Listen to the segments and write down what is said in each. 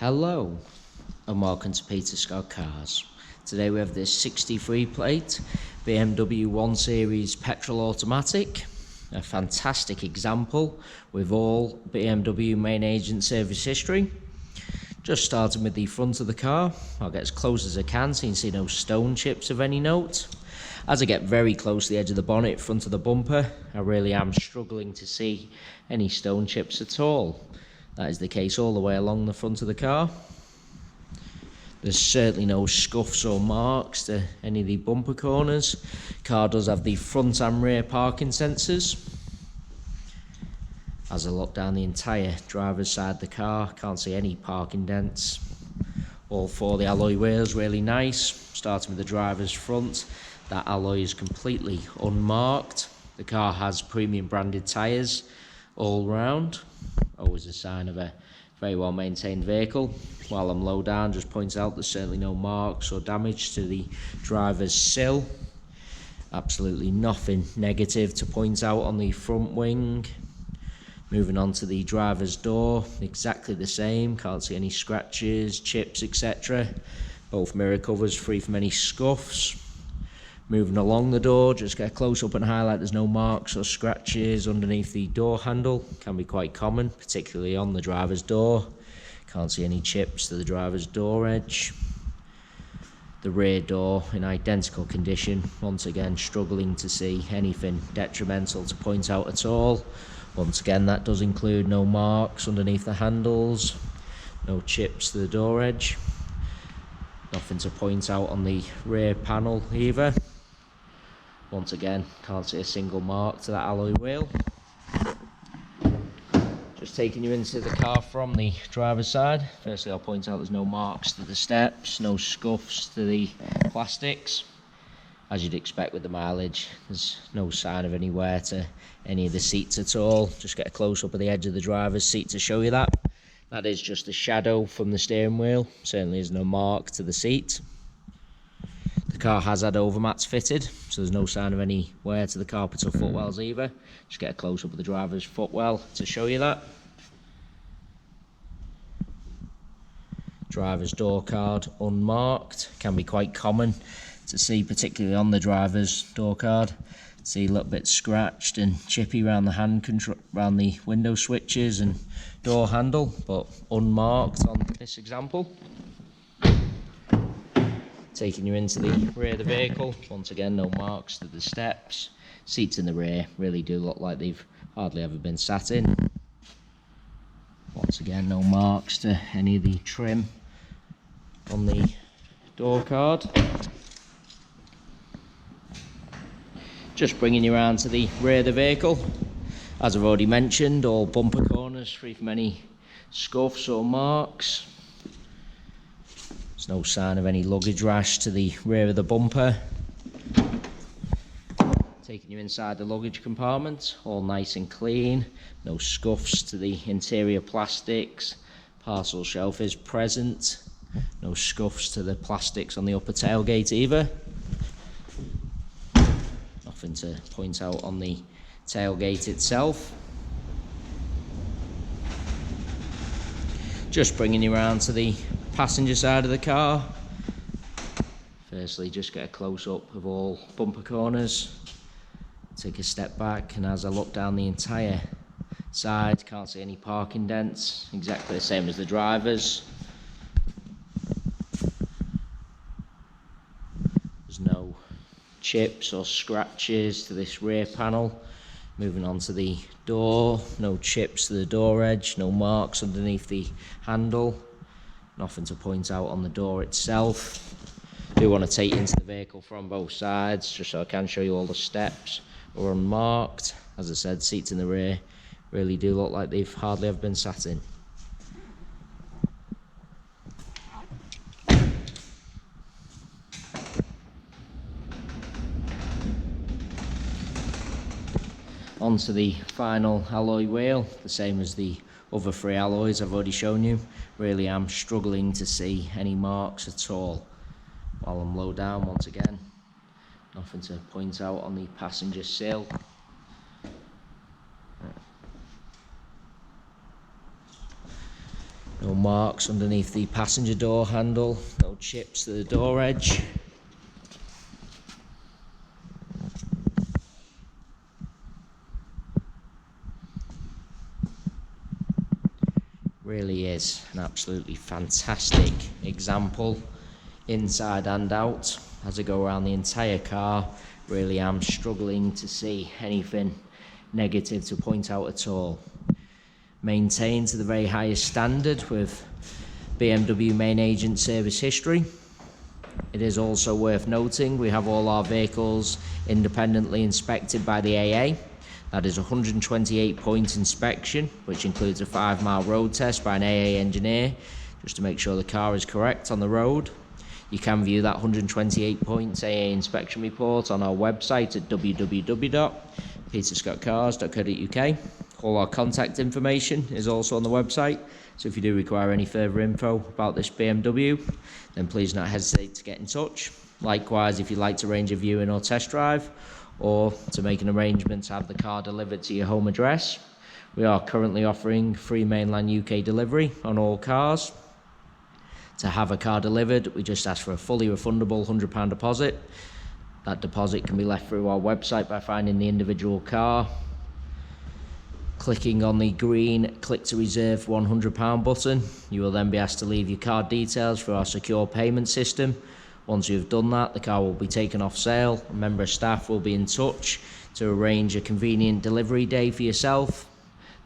Hello and welcome to Peter Scott Cars. Today we have this 63 plate BMW 1 Series petrol automatic, a fantastic example with all BMW main agent service history. Just starting with the front of the car, I'll get as close as I can so you can see no stone chips of any note. As I get very close to the edge of the bonnet, front of the bumper, I really am struggling to see any stone chips at all. That is the case all the way along the front of the car. There's certainly no scuffs or marks to any of the bumper corners. Car does have the front and rear parking sensors. As I look down the entire driver's side of the car, can't see any parking dents. All four of the alloy wheels really nice. Starting with the driver's front, that alloy is completely unmarked. The car has premium branded tyres all round. Always a sign of a very well maintained vehicle. While I'm low down, just points out there's certainly no marks or damage to the driver's sill. Absolutely nothing negative to point out on the front wing. Moving on to the driver's door, exactly the same, can't see any scratches, chips, etc. Both mirror covers free from any scuffs. Moving along the door, just get a close up and highlight there's no marks or scratches underneath the door handle. Can be quite common, particularly on the driver's door. Can't see any chips to the driver's door edge. The rear door in identical condition. Once again, struggling to see anything detrimental to point out at all. Once again, that does include no marks underneath the handles, no chips to the door edge. Nothing to point out on the rear panel either. Once again, can't see a single mark to that alloy wheel. Just taking you into the car from the driver's side. Firstly, I'll point out there's no marks to the steps, no scuffs to the plastics. As you'd expect with the mileage, there's no sign of any wear to any of the seats at all. Just get a close up of the edge of the driver's seat to show you that. That is just a shadow from the steering wheel. Certainly is no mark to the seat. The car has had overmats fitted, so there's no sign of any wear to the carpet or footwells either. Just get a close up of the driver's footwell to show you that. Driver's door card unmarked. Can be quite common to see, particularly on the driver's door card. See a little bit scratched and chippy around the hand control, around the window switches and door handle, but unmarked on this example. Taking you into the rear of the vehicle, once again no marks to the steps. Seats in the rear really do look like they've hardly ever been sat in. Once again no marks to any of the trim on the door card. Just bringing you around to the rear of the vehicle. As I've already mentioned, all bumper corners free from any scuffs or marks. There's no sign of any luggage rash to the rear of the bumper. Taking you inside the luggage compartment, all nice and clean. No scuffs to the interior plastics. Parcel shelf is present. No scuffs to the plastics on the upper tailgate either. Nothing to point out on the tailgate itself. Just bringing you around to the passenger side of the car. Firstly, just get a close-up of all bumper corners. Take a step back, and as I look down the entire side, can't see any parking dents. Exactly the same as the driver's. There's no chips or scratches to this rear panel. Moving on to the door, no chips to the door edge, no marks underneath the handle. Nothing to point out on the door itself. Do want to take you into the vehicle from both sides, just so I can show you all the steps are unmarked. As I said, seats in the rear really do look like they've hardly ever been sat in. Onto the final alloy wheel, the same as the other three alloys I've already shown you. Really am struggling to see any marks at all. While I'm low down, once again, nothing to point out on the passenger sill. No marks underneath the passenger door handle, no chips to the door edge. Really is an absolutely fantastic example, inside and out. As I go around the entire car, really am struggling to see anything negative to point out at all. Maintained to the very highest standard with BMW main agent service history. It is also worth noting we have all our vehicles independently inspected by the AA. That is a 128-point inspection, which includes a 5-mile road test by an AA engineer, just to make sure the car is correct on the road. You can view that 128 points AA inspection report on our website at www.peterscottcars.co.uk. All our contact information is also on the website, so if you do require any further info about this BMW, then please not hesitate to get in touch. Likewise, if you'd like to arrange a viewing or test drive, or to make an arrangement to have the car delivered to your home address, we are currently offering free mainland UK delivery on all cars. To have a car delivered, we just ask for a fully refundable £100 deposit. That deposit can be left through our website by finding the individual car, clicking on the green click to reserve £100 button. You will then be asked to leave your card details for our secure payment system. Once you've done that, the car will be taken off sale. A member of staff will be in touch to arrange a convenient delivery day for yourself.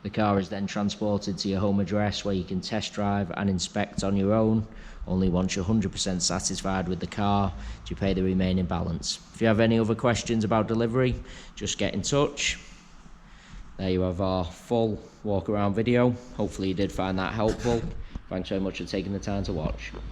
The car is then transported to your home address where you can test drive and inspect on your own. Only once you're 100% satisfied with the car do you pay the remaining balance. If you have any other questions about delivery, just get in touch. There you have our full walk around video. Hopefully you did find that helpful. Thanks very much for taking the time to watch.